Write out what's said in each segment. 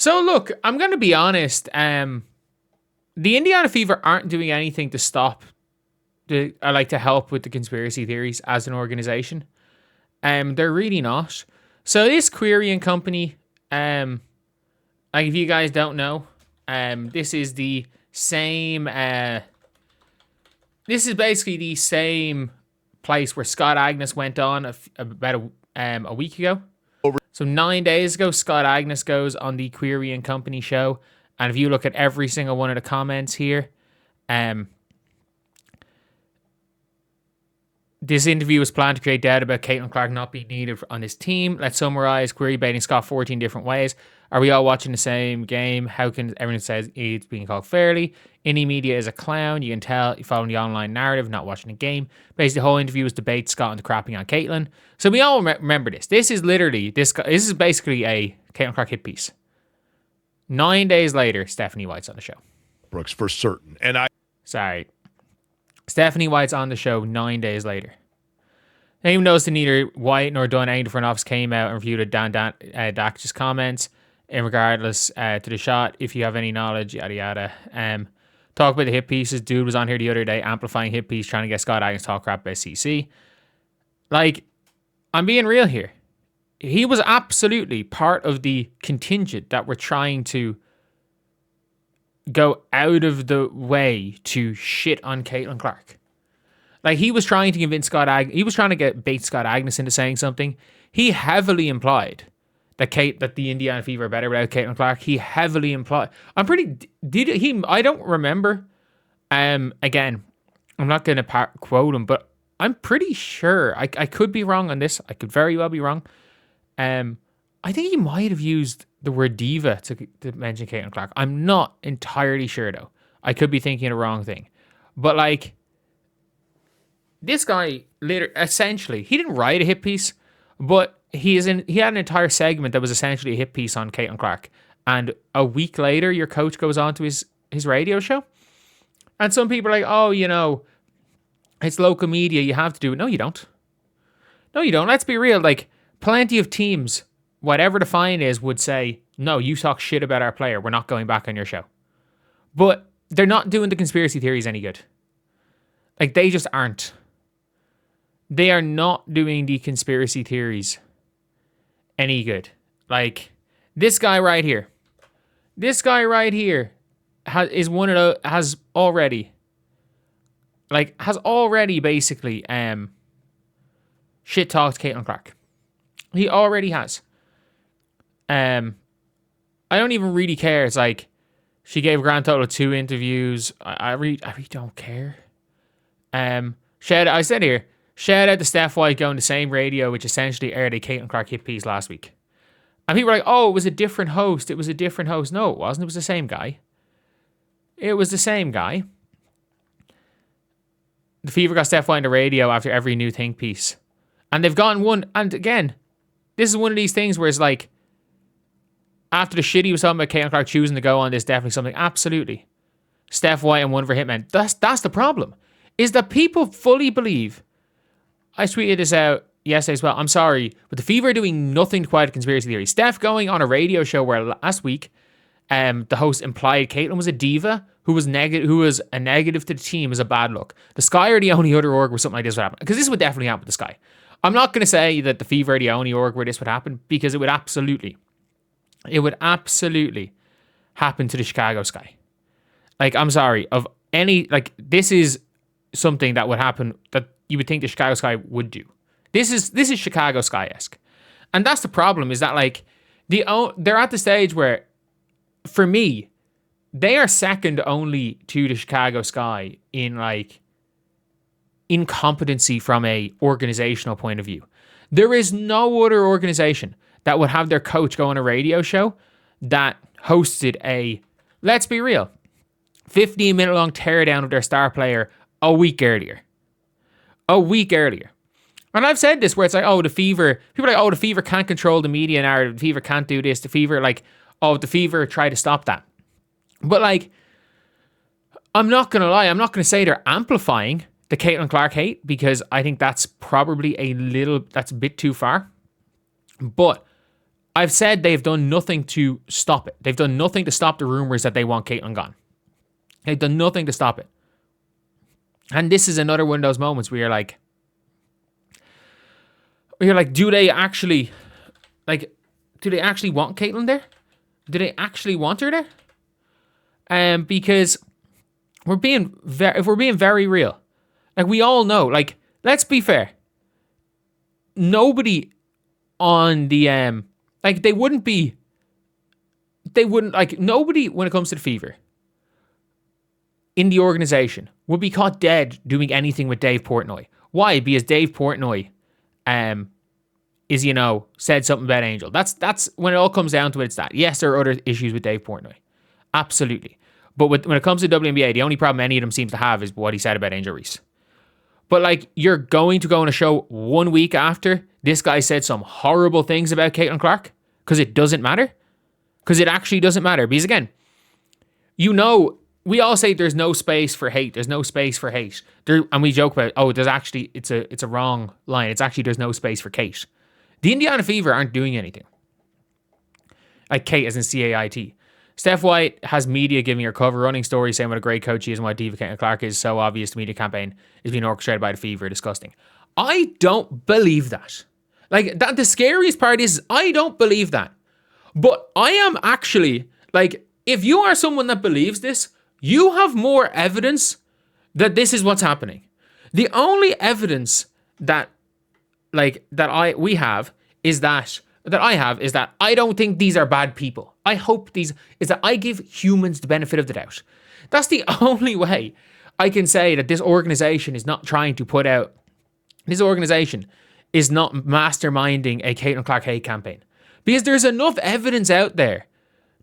So look, I'm going to be honest. The Indiana Fever aren't doing anything to stop to help with the conspiracy theories as an organization. They're really not. So this querying company, like if you guys don't know, this is the same. This is basically the same place where Scott Agnes went on about a week ago. So 9 days ago, Scott Agnes goes on the Query and Company show. And if you look at every single one of the comments here, this interview was planned to create doubt about Caitlin Clark not being needed on this team. Let's summarize. Query baiting Scott 14 different ways. Are we all watching the same game? How can everyone say it's being called fairly? Indie media is a clown. You can tell you're following the online narrative, not watching the game. Basically, the whole interview was debate Scott and the crapping on Caitlin. So we all remember this. This is literally, this is basically a Caitlin Clark hit piece. 9 days later, Stephanie White's on the show. Brooks, for certain. Sorry. Stephanie White's on the show 9 days later. I even noticed that neither White nor Dunn, any front office, came out and reviewed Dak's comments in regardless to the shot. If you have any knowledge, yada yada. Talk about the hit pieces. Dude was on here the other day amplifying hit piece, trying to get Scott Agnes to talk crap about CC. Like, I'm being real here. He was absolutely part of the contingent that were trying to go out of the way to shit on Caitlin Clark. Like, he was trying to convince he was trying to bait Scott Agnes into saying something. He heavily implied that the Indiana Fever are better without Caitlin Clark. He heavily implied. I don't remember. Again, I'm not going to quote him, but I'm pretty sure. I could be wrong on this. I could very well be wrong. I think he might have used the word diva to mention Caitlin Clark. I'm not entirely sure, though. I could be thinking the wrong thing. But, like, this guy, essentially, he didn't write a hit piece, but he had an entire segment that was essentially a hit piece on Caitlin Clark. And a week later, your coach goes on to his radio show. And some people are like, oh, you know, it's local media, you have to do it. No, you don't. No, you don't. Let's be real. Like, plenty of teams, whatever the fine is, would say, no, you talk shit about our player, we're not going back on your show. But they're not doing the conspiracy theories any good. Like, they just aren't. They are not doing the conspiracy theories any good. Like, this guy right here has already basically shit talked Caitlin Clark. He already has. I don't even really care. It's like, she gave a grand total of 2 interviews. I really don't care. I said here, shout out to Steph White Goes on the same radio, which essentially aired a Caitlin Clark hit piece last week. And people were like, oh, it was a different host. No, it wasn't. It was the same guy. The Fever got Steph White on the radio after every new think piece. And they've gotten one. And again, this is one of these things where it's like, after the shit he was talking about Caitlin Clark choosing to go on this, definitely something. Absolutely. Steph White and one for Hitman. That's the problem. Is that people fully believe. I tweeted this out yesterday as well. I'm sorry, but the Fever are doing nothing to quiet a conspiracy theory. Steph going on a radio show where last week, the host implied Caitlin was a diva who was a negative to the team is a bad look. The Sky are the only other org where something like this would happen. Because this would definitely happen with the Sky. I'm not going to say that the Fever are the only org where this would happen, because it would absolutely happen to the Chicago Sky. Like, I'm sorry, this is something that would happen that you would think the Chicago Sky would do. This is Chicago Sky-esque. And that's the problem, is that, like, they're at the stage where, for me, they are second only to the Chicago Sky in, like, incompetency from a organizational point of view. There is no other organization that would have their coach go on a radio show that hosted let's be real, 15-minute long teardown of their star player a week earlier. And I've said this where it's like, oh, the Fever, people are like, oh, the Fever can't control the media narrative, the Fever can't do this, the Fever, like, oh, the Fever try to stop that. But, like, I'm not going to lie, I'm not going to say they're amplifying the Caitlin Clark hate, because I think that's probably that's a bit too far. But I've said they've done nothing to stop it. They've done nothing to stop the rumors that they want Caitlin gone. They've done nothing to stop it. And this is another one of those moments where you're like, do they actually want Caitlin there? Do they actually want her there? Because if we're being very real, like we all know, like let's be fair. Nobody on the nobody when it comes to the Fever in the organization would be caught dead doing anything with Dave Portnoy. Why? Because Dave Portnoy is, said something about Angel. That's when it all comes down to it, it's that. Yes, there are other issues with Dave Portnoy. Absolutely. But when it comes to WNBA, the only problem any of them seems to have is what he said about Angel Reese. But like, you're going to go on a show 1 week after this guy said some horrible things about Caitlin Clark? Because it doesn't matter? Because it actually doesn't matter. Because again, we all say there's no space for hate. There's no space for hate. And we joke about, there's actually, it's a wrong line. It's actually, there's no space for Kate. The Indiana Fever aren't doing anything. Like Kate as in C-A-I-T. Steph White has media giving her cover, running stories saying what a great coach she is and what diva Caitlin Clark is. So obvious the media campaign is being orchestrated by the Fever. Disgusting. I don't believe that. Like, that, the scariest part is I don't believe that. But I am actually, like, if you are someone that believes this, you have more evidence that this is what's happening. The only evidence that I have is that I don't think these are bad people. I hope is that I give humans the benefit of the doubt. That's the only way I can say that this organization is not trying to put out, this organization is not masterminding a Caitlin Clark hate campaign. Because there's enough evidence out there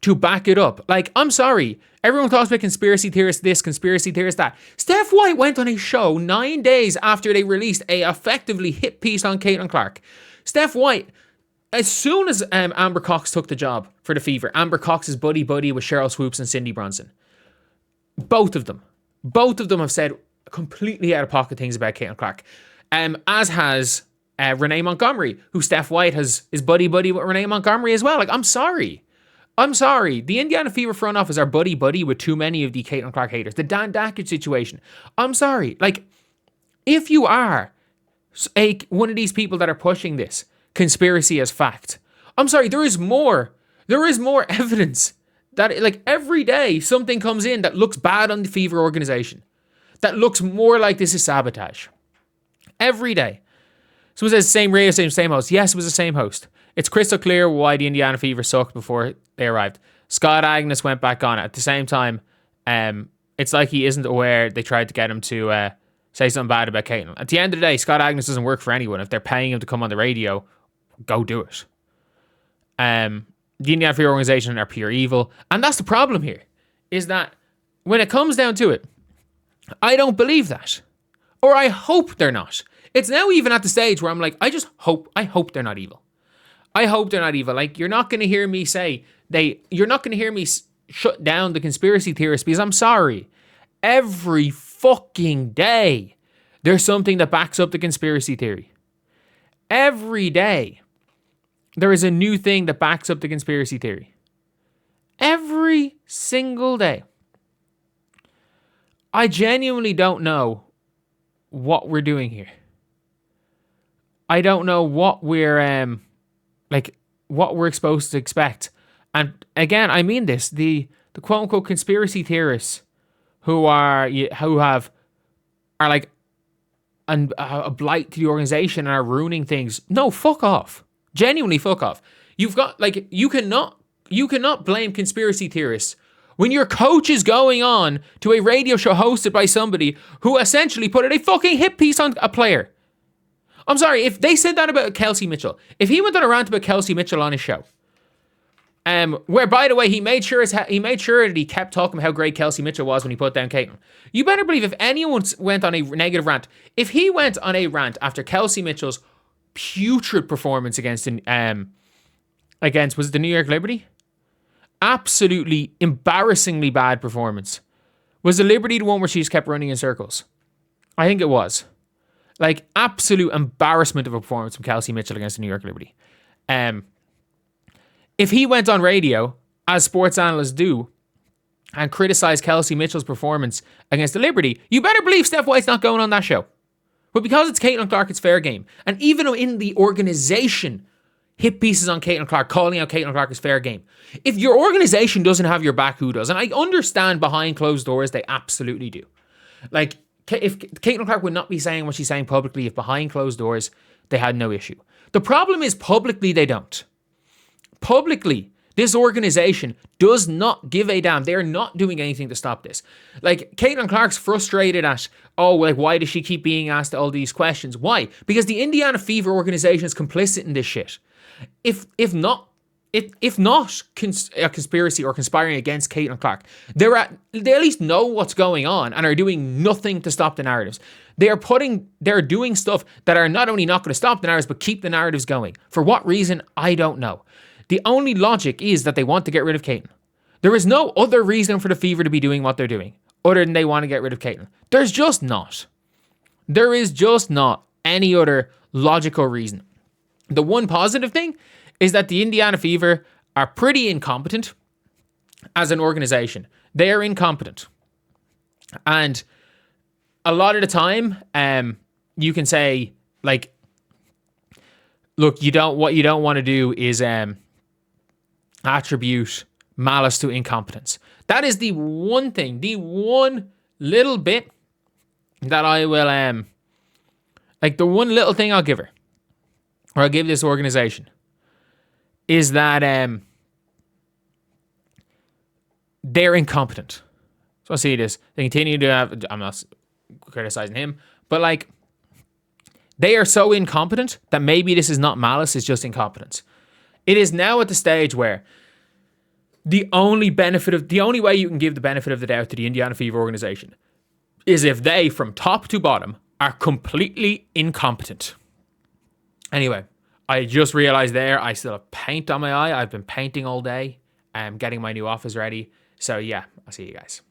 to back it up. Like, I'm sorry, everyone talks about conspiracy theorists this, conspiracy theorists that. Steph White went on a show 9 days after they released a effectively hit piece on Caitlin Clark. Steph White, as soon as Amber Cox took the job for the Fever, Amber Cox is buddy with Cheryl Swoops and Cindy Bronson. Both of them have said completely out of pocket things about Caitlin Clark. As has Renee Montgomery, who Steph White is buddy with Renee Montgomery as well. Like, I'm sorry. The Indiana Fever front office are buddy with too many of the Caitlin Clark haters. The Dan Dakich situation. I'm sorry. Like, if you are one of these people that are pushing this conspiracy as fact, I'm sorry, there is more evidence that, like, every day something comes in that looks bad on the Fever organization. That looks more like this is sabotage. Every day. So was it the same radio station, same host? Yes, it was the same host. It's crystal clear why the Indiana Fever sucked before they arrived. Scott Agnes went back on it. At the same time, it's like he isn't aware they tried to get him to say something bad about Caitlin. At the end of the day, Scott Agnes doesn't work for anyone. If they're paying him to come on the radio, go do it. The Indiana Fever organization are pure evil. And that's the problem here, is that when it comes down to it, I don't believe that. Or I hope they're not. It's now even at the stage where I'm like, I hope they're not evil. I hope they're not evil. Like, you're not going to hear me shut down the conspiracy theorists, because I'm sorry. Every fucking day, there's something that backs up the conspiracy theory. Every day, there is a new thing that backs up the conspiracy theory. Every single day. I genuinely don't know what we're doing here. I don't know what we're what we're supposed to expect. And again, I mean this, the quote unquote conspiracy theorists who are like a blight to the organization and are ruining things. No, fuck off. Genuinely fuck off. You've got, like, you cannot blame conspiracy theorists when your coach is going on to a radio show hosted by somebody who essentially put out a fucking hit piece on a player. I'm sorry, if they said that about Kelsey Mitchell, if he went on a rant about Kelsey Mitchell on his show, where, by the way, he made sure that he kept talking about how great Kelsey Mitchell was when he put down Caitlin. You better believe if anyone went on a negative rant, if he went on a rant after Kelsey Mitchell's putrid performance against was it the New York Liberty? Absolutely embarrassingly bad performance. Was the Liberty the one where she just kept running in circles? I think it was. Like, absolute embarrassment of a performance from Kelsey Mitchell against the New York Liberty. If he went on radio, as sports analysts do, and criticized Kelsey Mitchell's performance against the Liberty, you better believe Steph White's not going on that show. But because it's Caitlin Clark, it's fair game. And even in the organization, hit pieces on Caitlin Clark, calling out Caitlin Clark is fair game. If your organization doesn't have your back, who does? And I understand behind closed doors, they absolutely do. Like, if Caitlin Clark would not be saying what she's saying publicly if behind closed doors, they had no issue. The problem is publicly, they don't. Publicly, this organization does not give a damn. They're not doing anything to stop this. Like, Caitlin Clark's frustrated at, why does she keep being asked all these questions? Why? Because the Indiana Fever organization is complicit in this shit. If not a conspiracy or conspiring against Caitlin Clark, they at least know what's going on and are doing nothing to stop the narratives. They're doing stuff that are not only not going to stop the narratives, but keep the narratives going. For what reason? I don't know. The only logic is that they want to get rid of Caitlin. There is no other reason for the Fever to be doing what they're doing other than they want to get rid of Caitlin. There's just not. There is just not any other logical reason. The one positive thing is that the Indiana Fever are pretty incompetent as an organization. They are incompetent. And a lot of the time, you can say, like, look, what you don't want to do is attribute malice to incompetence. That is the one thing, the one little bit that I will, the one little thing I'll give her, or I'll give this organization, is that they're incompetent. So I see this. They continue to have, I'm not criticizing him, but like, they are so incompetent that maybe this is not malice, it's just incompetence. It is now at the stage where the only way you can give the benefit of the doubt to the Indiana Fever organization is if they, from top to bottom, are completely incompetent. Anyway, I just realized there I still have paint on my eye. I've been painting all day. I'm getting my new office ready. So yeah, I'll see you guys.